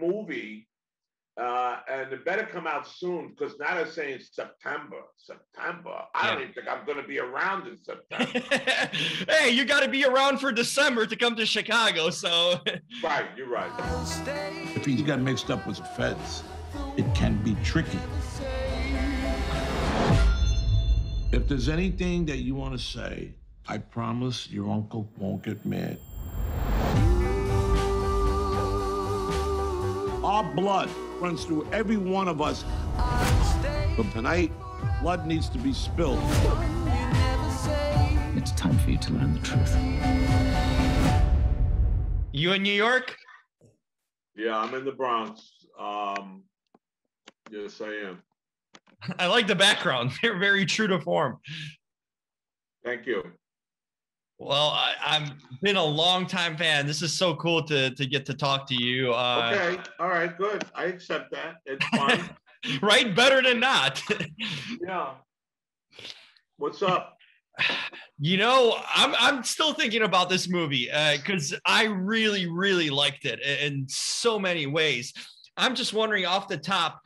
movie, and it better come out soon because now they're saying September. I don't even think I'm going to be around in September. Hey, you got to be around for December to come to Chicago, so. Right, you're right. If he got mixed up with the feds, it can be tricky. If there's anything that you want to say, I promise your uncle won't get mad. Our blood runs through every one of us. But tonight, blood needs to be spilled. It's time for you to learn the truth. You in New York? Yeah, I'm in the Bronx. Yes, I am. I like the background. They're very true to form. Thank you. Well, I've been a long time fan. This is so cool to get to talk to you. Okay. All right, good. I accept that. It's fun. Right? Better than not. Yeah. What's up? You know, I'm still thinking about this movie because I really, really liked it in so many ways. I'm just wondering off the top,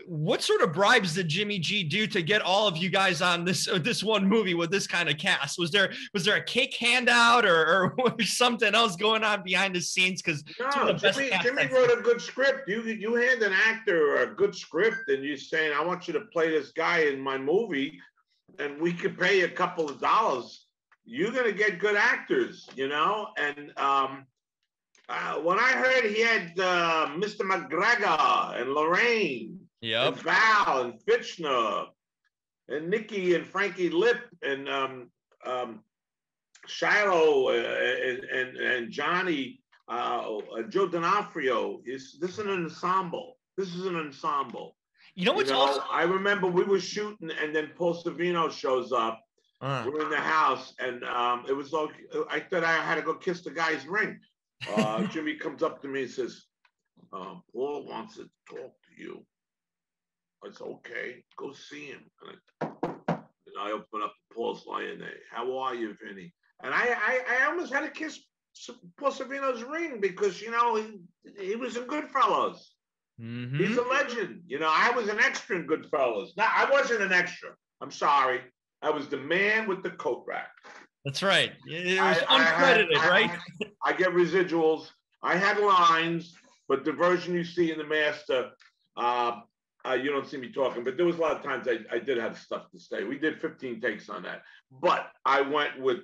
what sort of bribes did Jimmy G do to get all of you guys on this one movie with this kind of cast? Was there a cake handout or something else going on behind the scenes? Because no, Jimmy wrote a good script. You hand an actor a good script and you're saying, I want you to play this guy in my movie and we could pay you a couple of dollars. You're going to get good actors, you know? And when I heard he had Mr. McGregor and Lorraine, yep, and Val and Fitchner and Nikki and Frankie Lip and Shiloh and Johnny, Joe D'Onofrio, this is an ensemble. You know what's also? I remember we were shooting and then Paul Sorvino shows up. We're in the house and it was like I thought I had to go kiss the guy's ring. Jimmy comes up to me and says, Paul wants to talk to you. I said, okay, go see him. And I open up Paul's line there. How are you, Vinnie? And I almost had to kiss Paul Sorvino's ring because, you know, he was in Goodfellas. Mm-hmm. He's a legend. You know, I was an extra in Goodfellas. No, I wasn't an extra. I'm sorry. I was the man with the coat rack. That's right. It was uncredited, right? I get residuals. I had lines, but the version you see in The Master, you don't see me talking. But there was a lot of times I did have stuff to say. We did 15 takes on that. But I went with,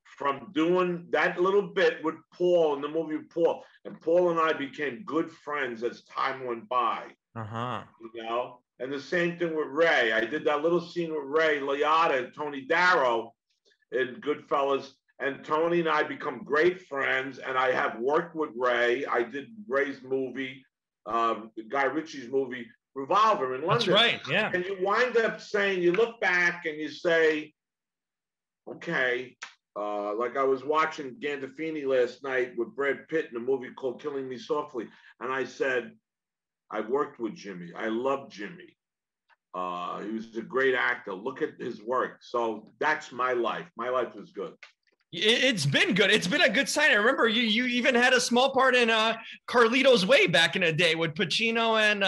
from doing that little bit with Paul in the movie with Paul, and Paul and I became good friends as time went by. Uh-huh. You know? And the same thing with Ray. I did that little scene with Ray Liotta and Tony Darrow in Goodfellas. And Tony and I become great friends. And I have worked with Ray. I did Ray's movie, Guy Ritchie's movie, Revolver in London. That's right, yeah. And you wind up saying, you look back and you say, okay, like I was watching Gandolfini last night with Brad Pitt in a movie called Killing Me Softly. And I said, I worked with Jimmy. I love Jimmy. He was a great actor. Look at his work. So that's my life. My life is good. It's been good. It's been a good sign. I remember you even had a small part in Carlito's Way back in the day with Pacino and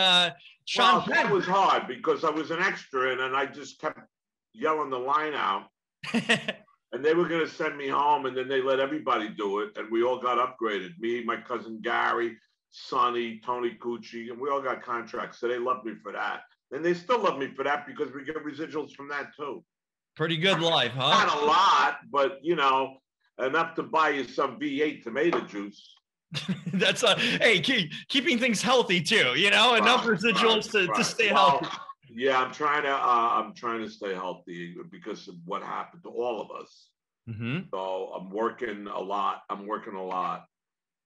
Sean Penn. That was hard because I was an extra and then I just kept yelling the line out. And they were going to send me home and then they let everybody do it. And we all got upgraded. Me, my cousin Gary, Sonny, Tony Cucci, and we all got contracts. So they loved me for that. And they still love me for that because we get residuals from that too. Pretty good life, huh? Not a lot, but you know, enough to buy you some V8 tomato juice. That's hey, keeping things healthy too, you know, enough residuals to stay healthy. Yeah, I'm trying to stay healthy because of what happened to all of us. Mm-hmm. So I'm working a lot.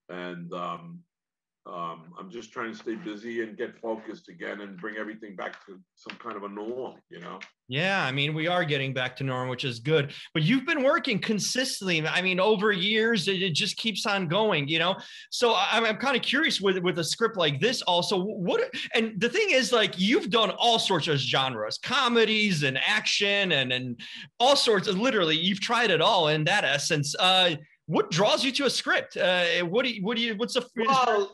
And I'm just trying to stay busy and get focused again and bring everything back to some kind of a norm, you know? Yeah, I mean, we are getting back to norm, which is good. But you've been working consistently. I mean, over years, it just keeps on going, you know? So I'm kind of curious with a script like this also, and the thing is, like, you've done all sorts of genres, comedies and action and all sorts of, literally, you've tried it all in that essence. what draws you to a script? What's the? Well,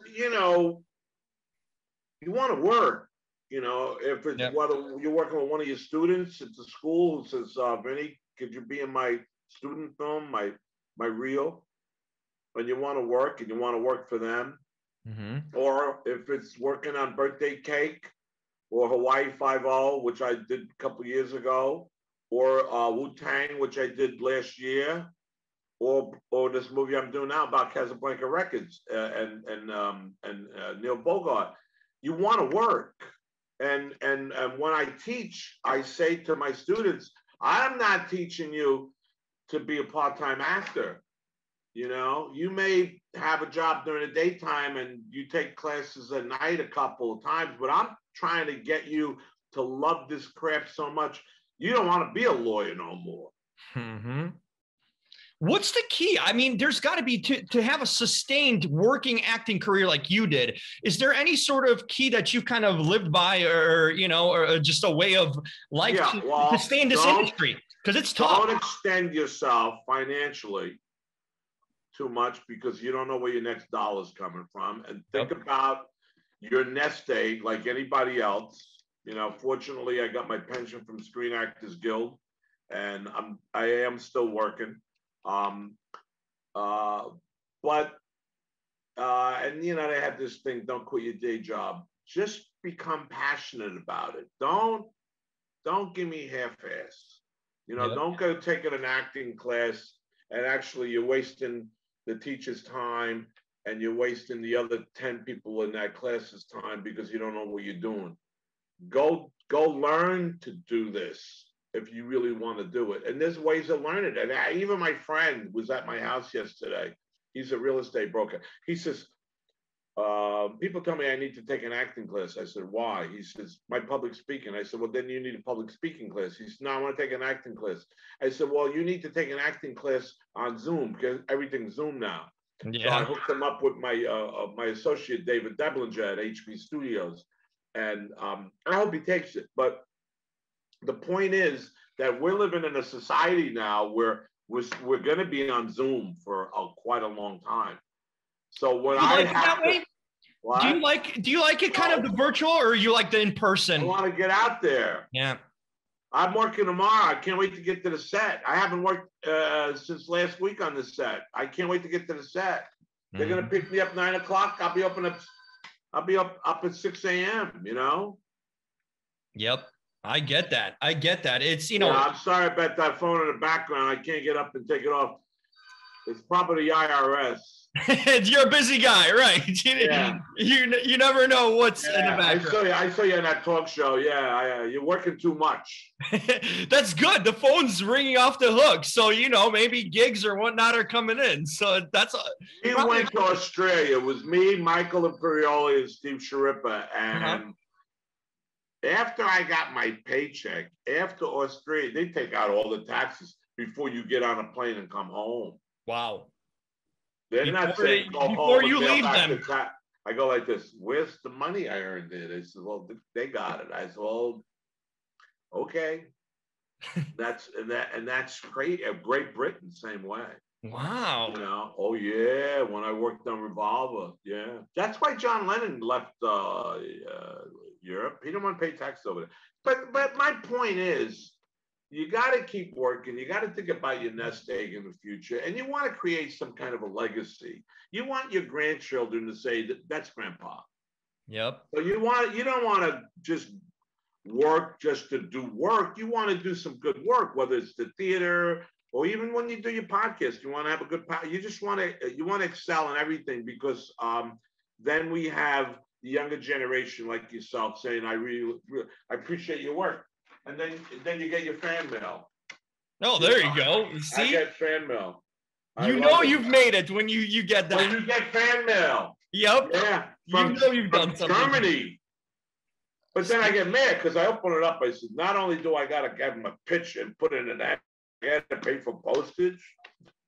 you want to work. If it's whether you're working with one of your students at the school who says, Vinnie, could you be in my student film, my reel? And you want to work, and you want to work for them. Mm-hmm. Or if it's working on Birthday Cake or Hawaii Five-0, which I did a couple years ago, or Wu-Tang, which I did last year, or this movie I'm doing now about Casablanca Records and Neil Bogart. You want to work. And when I teach, I say to my students, I'm not teaching you to be a part-time actor. You may have a job during the daytime and you take classes at night a couple of times, but I'm trying to get you to love this craft so much. You don't want to be a lawyer no more. Mm-hmm. What's the key? I mean, there's got to be to have a sustained working acting career like you did. Is there any sort of key that you've kind of lived by or just a way of life to stay in this industry? Because it's tough. Don't extend yourself financially too much because you don't know where your next dollar's coming from. And think about your nest egg like anybody else. Fortunately, I got my pension from Screen Actors Guild, and I am still working. They have this thing, don't quit your day job. Just become passionate about it. Don't give me half-ass. Don't go taking an acting class and actually you're wasting the teacher's time and you're wasting the other 10 people in that class's time because you don't know what you're doing. Go learn to do this if you really want to do it. And there's ways to learn it. And even my friend was at my house yesterday. He's a real estate broker. He says, people tell me I need to take an acting class. I said, why? He says, my public speaking. I said, well, then you need a public speaking class. He said, no, I want to take an acting class. I said, well, you need to take an acting class on Zoom because everything's Zoom now. Yeah. So I hooked him up with my associate, David Deblinger at HB Studios. And I hope he takes it. But the point is that we're living in a society now where we're going to be on Zoom for quite a long time. So what I have to, what? Do you like it kind of the virtual or you like the in-person? I want to get out there. Yeah. I'm working tomorrow. I can't wait to get to the set. I haven't worked since last week on the set. I can't wait to get to the set. They're going to pick me up 9 o'clock. I'll be up at 6 a.m., Yep. I get that. It's, I'm sorry about that phone in the background. I can't get up and take it off. It's probably the IRS. You're a busy guy, right? You never know what's in the background. I saw you on that talk show. Yeah, you're working too much. That's good. The phone's ringing off the hook. So, maybe gigs or whatnot are coming in. So that's... We went to Australia. It was me, Michael Imperioli, and Steve Sharippa. And after I got my paycheck, after Australia, they take out all the taxes before you get on a plane and come home. Wow. They're not saying go home before you leave them. I go like this, where's the money I earned there? They said, well, they got it. I said, well, okay. That's great. Great Britain, same way. Wow. Oh yeah, when I worked on Revolver, yeah. That's why John Lennon left Europe. He didn't want to pay tax over there. But my point is, you got to keep working. You got to think about your nest egg in the future, and you want to create some kind of a legacy. You want your grandchildren to say that's Grandpa. Yep. So you don't want to just work just to do work. You want to do some good work, whether it's the theater or even when you do your podcast. You want to have a good podcast. You just want to excel in everything because then we have the younger generation like yourself saying, I appreciate your work. And then you get your fan mail. Oh, there you go. See? I get fan mail. You've made it when you get that. When you get fan mail. Yep. Yeah. You've done something. Germany. But then I get mad because I open it up. I said, not only do I got to give them a pitch and put it in that, I had to pay for postage.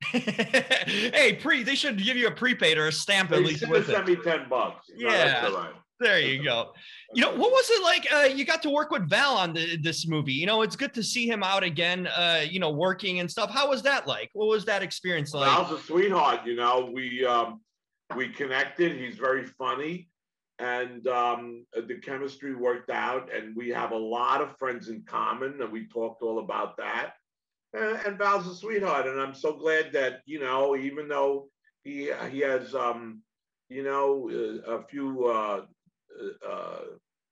Hey, they should give you a prepaid or a stamp at least with it. Send me $10. Yeah. No, that's all right. There you go. You know, what was it like? You got to work with Val on this movie. You know, it's good to see him out again, you know, working and stuff. How was that like? What was that experience like? Val's a sweetheart, you know. We connected. He's very funny. And the chemistry worked out. And we have a lot of friends in common. And we talked all about that. And Val's a sweetheart. And I'm so glad that, you know, even though he has, you know, a few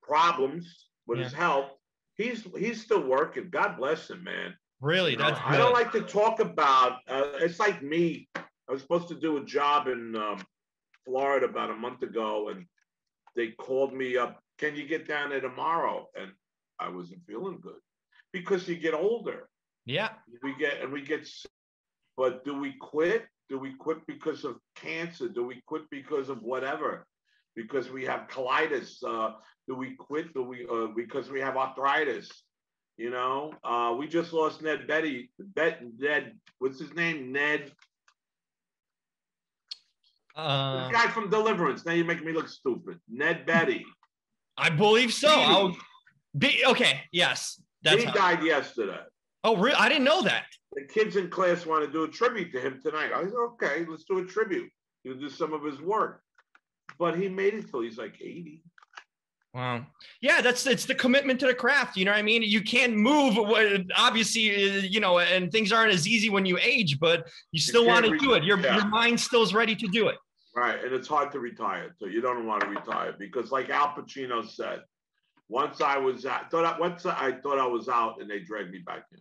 problems with his health, he's still working. God bless him, man. Really? You know, I don't like to talk about, it's like me. I was supposed to do a job in Florida about a month ago, and they called me up, can you get down there tomorrow? And I wasn't feeling good because you get older. Yeah. We get sick. But do we quit? Do we quit because of cancer? Do we quit because of whatever? Because we have colitis? Do we quit? Do we because we have arthritis? You know, we just lost Ned Betty. Ned, what's his name? Ned. The guy from Deliverance. Now you're making me look stupid. Ned Betty. I believe so. Okay. Yes. He died yesterday. Oh, really? I didn't know that. The kids in class want to do a tribute to him tonight. I said, okay, let's do a tribute. He'll do some of his work. But he made it till he's like 80. Wow. Yeah, it's the commitment to the craft. You know what I mean? You can't move, obviously, you know, and things aren't as easy when you age, but you still want to do it. Your mind still is ready to do it. Right. And it's hard to retire. So you don't want to retire because like Al Pacino said, once I was out, I thought I was out and they dragged me back in.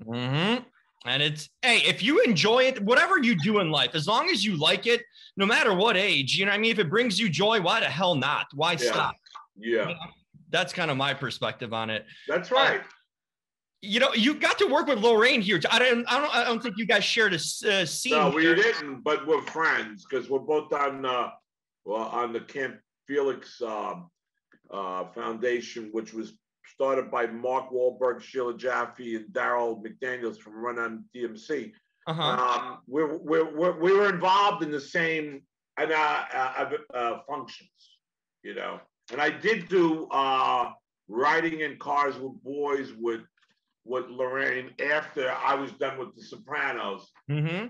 Mm-hmm. And it's, hey, if you enjoy it, whatever you do in life, as long as you like it, no matter what age, you know what I mean? If it brings you joy, why the hell not? Why stop? Yeah. You know, that's kind of my perspective on it. That's right. You know, you got to work with Lorraine here. I don't think you guys shared a scene. No, we didn't, but we're friends because we're both on the Camp Felix Foundation, which was started by Mark Wahlberg, Sheila Jaffe, and Daryl McDaniels from Run on DMC. We were involved in the same functions, you know. And I did do riding in cars with boys with Lorraine after I was done with The Sopranos. Mm-hmm.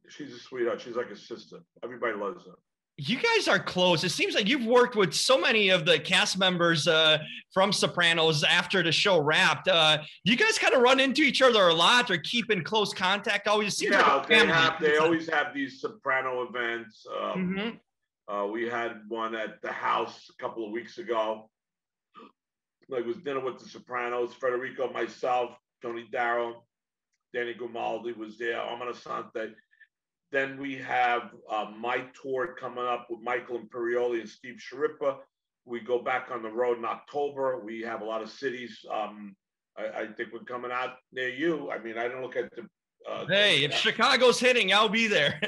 She's a sweetheart. She's like a sister. Everybody loves her. You guys are close. It seems like you've worked with so many of the cast members from Sopranos after the show wrapped. Do you guys kind of run into each other a lot or keep in close contact? Always seems like they always have these Soprano events. We had one at the house a couple of weeks ago. It was dinner with the Sopranos. Federico, myself, Tony Darrow, Danny Grimaldi was there. Amon Asante. Then we have my tour coming up with Michael Imperioli and Steve Sharippa. We go back on the road in October. We have a lot of cities. I think we're coming out near you. I mean, I don't look at the... hey, if Chicago's hitting, I'll be there.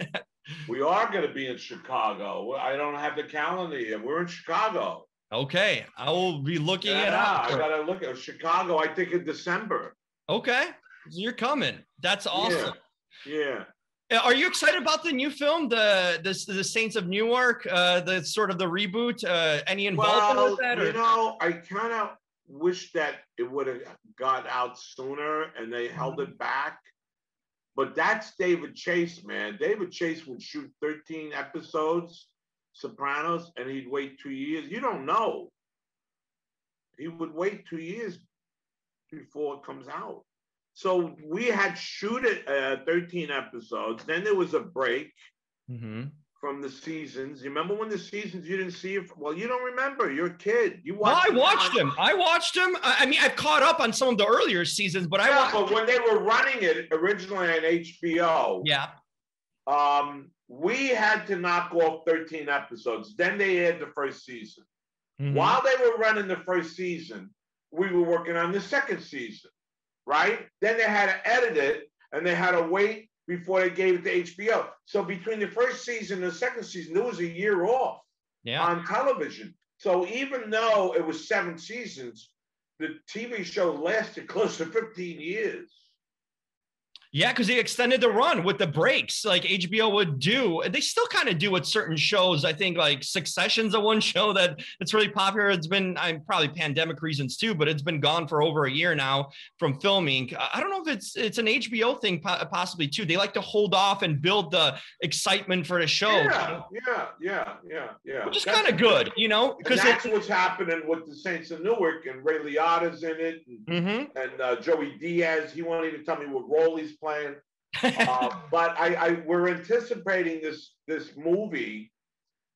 We are going to be in Chicago. I don't have the calendar yet. We're in Chicago. Okay. I will be looking it up. I got to look at Chicago, I think in December. Okay. So you're coming. That's awesome. Yeah. Are you excited about the new film, the Saints of Newark, the sort of the reboot? Any involvement with that? You know, I kind of wish that it would have got out sooner and they held it back. But that's David Chase, man. David Chase would shoot 13 episodes, Sopranos, and he'd wait 2 years. You don't know. He would wait 2 years before it comes out. So we had shoot it 13 episodes. Then there was a break from the seasons. You remember when the seasons you didn't see it? Well, you don't remember. You're a kid. You watched. I watched them. I mean, I've caught up on some of the earlier seasons, but but when they were running it originally on HBO, we had to knock off 13 episodes. Then they aired the first season. While they were running the first season, we were working on the second season. Right? Then they had to edit it and they had to wait before they gave it to HBO. So between the first season and the second season, there was a year off on television. So even though it was 7 seasons, the TV show lasted close to 15 years. Yeah, because they extended the run with the breaks like HBO would do. They still kind of do with certain shows. I think like Succession's the one show that's really popular. It's been, I'm probably pandemic reasons too, but it's been gone for over a year now from filming. I don't know if it's an HBO thing possibly too. They like to hold off and build the excitement for the show. Yeah. Which is kind of good, you know? Because that's what's happening with the Saints of Newark, and Ray Liotta's in it, and Joey Diaz. He won't even tell me what role he's playing. But we're anticipating this movie,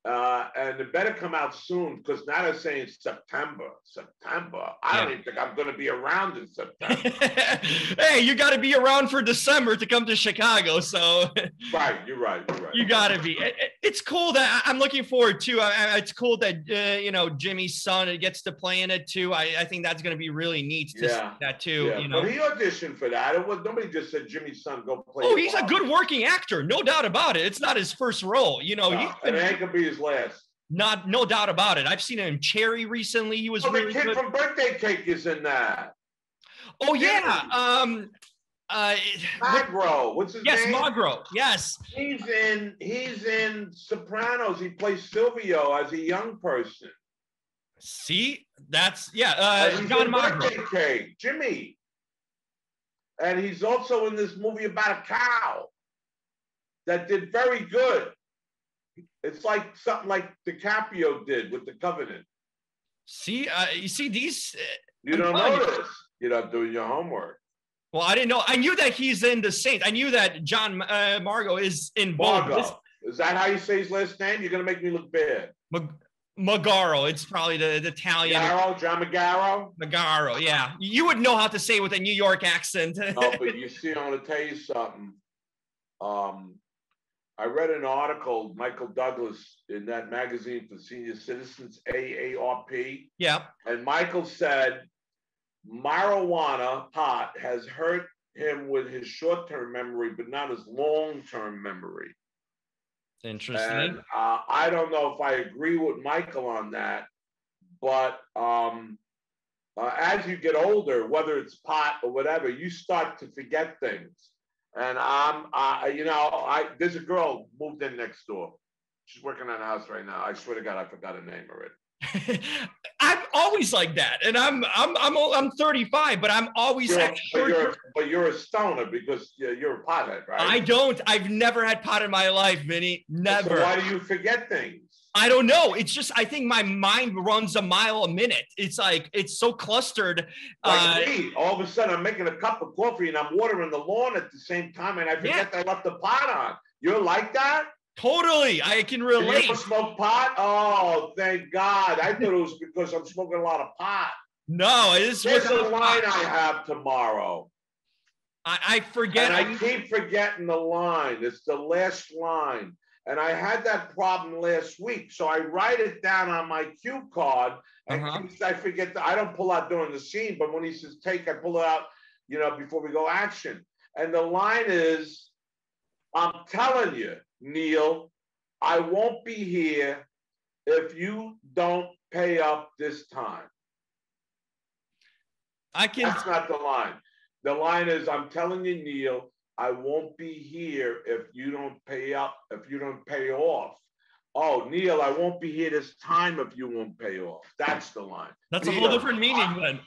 and it better come out soon, because now they're saying September. I don't even think I'm going to be around in September. Hey, you got to be around for December to come to Chicago. So right, you're right. You got to be. It's cool that I'm looking forward to. It's cool that Jimmy's son gets to play in it too. I think that's going to be really neat to see that too. Yeah. But he auditioned for that. Nobody just said Jimmy's son go play. Oh, he's a good working actor, no doubt about it. It's not his first role, and it ain't gonna be his last. No doubt about it. I've seen him in Cherry recently. He was really the kid good. from Birthday Cake is in that. Oh yeah. Magro. What's his name? Yes, Magro. Yes. He's in Sopranos. He plays Silvio as a young person. See, that's John Magro. Birthday Cake, Jimmy. And he's also in this movie about a cow that did very good. It's like something like DiCaprio did with The Covenant. See, you see these. You don't notice. You're not doing your homework. Well, I didn't know. I knew that he's in The Saints. I knew that John Margo is in both. Is that how you say his last name? You're going to make me look bad. Magaro. It's probably the Italian. John Magaro? Magaro, yeah. You would know how to say it with a New York accent. No, but you see, I'm going to tell you something. I read an article, Michael Douglas, in that magazine for senior citizens, AARP. Yeah. And Michael said marijuana, pot, has hurt him with his short-term memory, but not his long-term memory. Interesting. And I don't know if I agree with Michael on that, but as you get older, whether it's pot or whatever, you start to forget things. And there's a girl moved in next door. She's working on a house right now. I swear to God, I forgot her name already. I'm always like that, and I'm 35, but I'm always. But you're a stoner because you're a pothead, right? I don't. I've never had pot in my life, Vinny. Never. So why do you forget things? I don't know. It's just I think my mind runs a mile a minute. It's like it's so clustered. Like me, all of a sudden I'm making a cup of coffee and I'm watering the lawn at the same time, and I forget that I left the pot on. You're like that? Totally, I can relate. You ever smoke pot? Oh, thank God! I thought it was because I'm smoking a lot of pot. No, it's There's a line I have tomorrow. I forget. And I keep forgetting the line. It's the last line. And I had that problem last week. So I write it down on my cue card. And I forget I don't pull out during the scene, but when he says take, I pull it out, before we go action. And the line is, I'm telling you, Neil, I won't be here if you don't pay up this time. That's not the line. The line is, I'm telling you, Neil, I won't be here if you don't pay up, if you don't pay off. Oh, Neil, I won't be here this time if you won't pay off. That's the line. That's Neil, a whole different meaning then.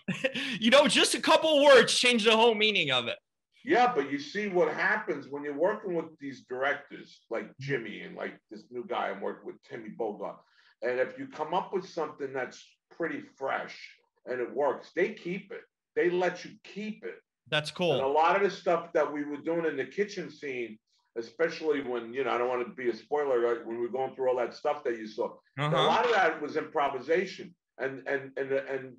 Just a couple words change the whole meaning of it. Yeah, but you see what happens when you're working with these directors like Jimmy and like this new guy I'm working with, Timmy Bogart. And if you come up with something that's pretty fresh and it works, they keep it. They let you keep it. That's cool. And a lot of the stuff that we were doing in the kitchen scene, especially when, I don't want to be a spoiler, right? When we were going through all that stuff that you saw, a lot of that was improvisation. And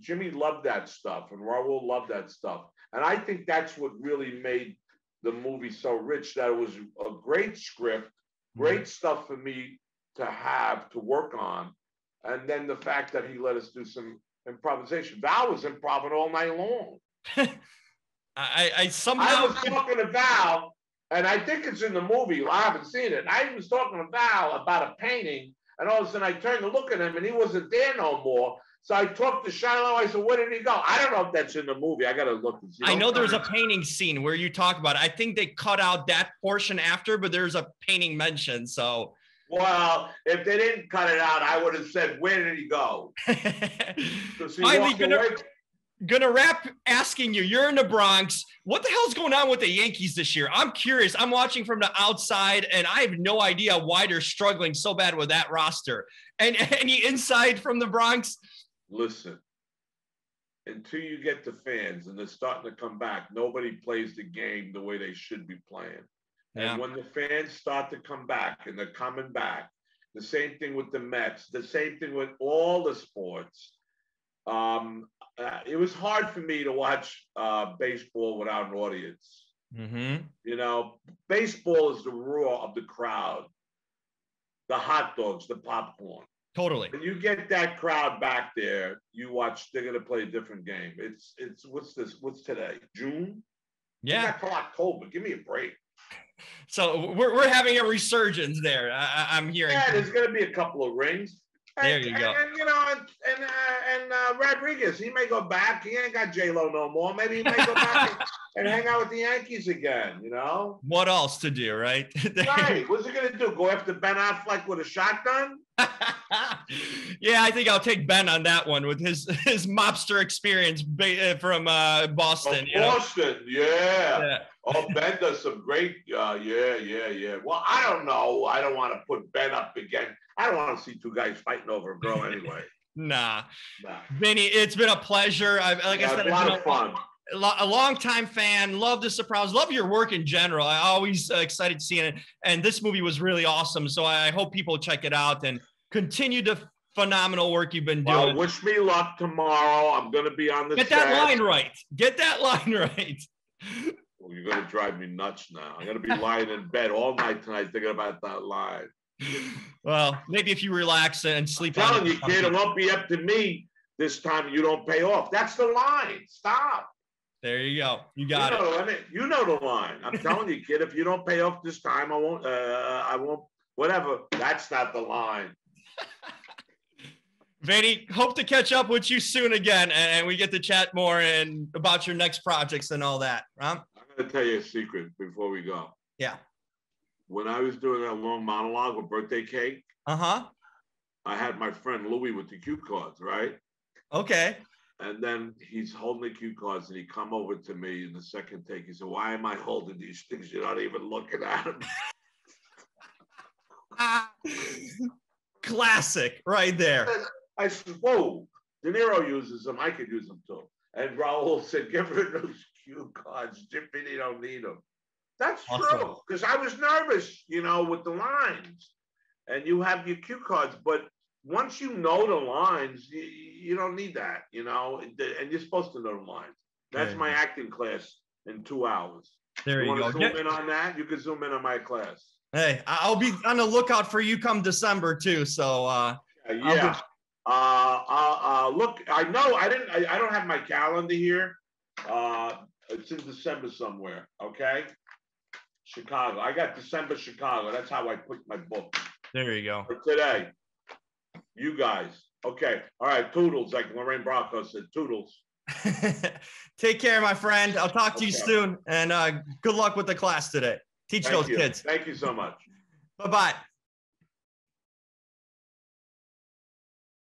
Jimmy loved that stuff, and Raul loved that stuff. And I think that's what really made the movie so rich, that it was a great script, great stuff for me to have to work on. And then the fact that he let us do some improvisation. Val was improvising all night long. I was talking to Val, and I think it's in the movie. I haven't seen it. I was talking to Val about a painting, and all of a sudden I turned to look at him, and he wasn't there no more. So I talked to Shiloh. I said, where did he go? I don't know if that's in the movie. I got to look and see. I know there's a painting scene where you talk about it. I think they cut out that portion after, but there's a painting mentioned. So, well, if they didn't cut it out, I would have said, where did he go? Finally, gonna wrap asking you, you're in the Bronx. What the hell's going on with the Yankees this year? I'm curious. I'm watching from the outside, and I have no idea why they're struggling so bad with that roster. And any insight from the Bronx? Listen, until you get the fans and they're starting to come back, nobody plays the game the way they should be playing. Yeah. And when the fans start to come back, and they're coming back, the same thing with the Mets, the same thing with all the sports. It was hard for me to watch baseball without an audience. Mm-hmm. You know, baseball is the roar of the crowd, the hot dogs, the popcorn. Totally. When you get that crowd back there, you watch, they're going to play a different game. It's what's this? What's today? June? Yeah. Got till October. Give me a break. So we're having a resurgence there. I'm hearing. Yeah, there's going to be a couple of rings. There you go. And you know, and Rodriguez, he may go back. He ain't got J-Lo no more. Maybe he may go back and hang out with the Yankees again, you know? What else to do, right? Right. What's he going to do? Go after Ben Affleck with a shotgun? Yeah, I think I'll take Ben on that one with his mobster experience from Boston. Boston, yeah. Oh, Ben does some great, yeah. Well, I don't know. I don't want to put Ben up again. I don't want to see two guys fighting over a girl anyway. Nah. Vinny, it's been a pleasure. I said, a lot of fun. A long-time fan. Love The Sopranos. Love your work in general. I always excited to see it. And this movie was really awesome. So I hope people check it out and continue the phenomenal work you've been doing. Well, wish me luck tomorrow. I'm going to be on the set. Get that line right. Get that line right. Well, you're going to drive me nuts now. I'm going to be lying in bed all night tonight thinking about that line. Well, maybe if you relax and sleep. I'm telling you, kid, it won't be up to me this time. You don't pay off. That's the line. Stop. There you go. You got it. You know the line. I'm telling you, kid, if you don't pay off this time, I won't, whatever. That's not the line. Vinny, hope to catch up with you soon again, and we get to chat more and about your next projects and all that. I'm going to tell you a secret before we go. Yeah. When I was doing that long monologue with birthday cake, I had my friend Louie with the cue cards, right? Okay. And then he's holding the cue cards, and he come over to me in the second take. He said, "Why am I holding these things? You're not even looking at them." Classic, right there. I said, "Whoa, De Niro uses them. I could use them too." And Raul said, "Give her those cue cards. Jimmy, don't need them." That's true, because I was nervous, you know, with the lines. And you have your cue cards, but once you know the lines, you don't need that, you know, and you're supposed to know the lines. That's my acting class in 2 hours. There you go. Want to zoom in on that? You can zoom in on my class. Hey, I'll be on the lookout for you come December too. So yeah. Look, I know I don't have my calendar here. It's in December somewhere. Okay. Chicago. I got December Chicago. That's how I put my book. There you go. For today. You guys. Okay. All right. Toodles, like Lorraine Bracco said. Toodles. Take care, my friend. I'll talk to you soon. And good luck with the class today. Teach those kids. Thank you so much. Bye-bye.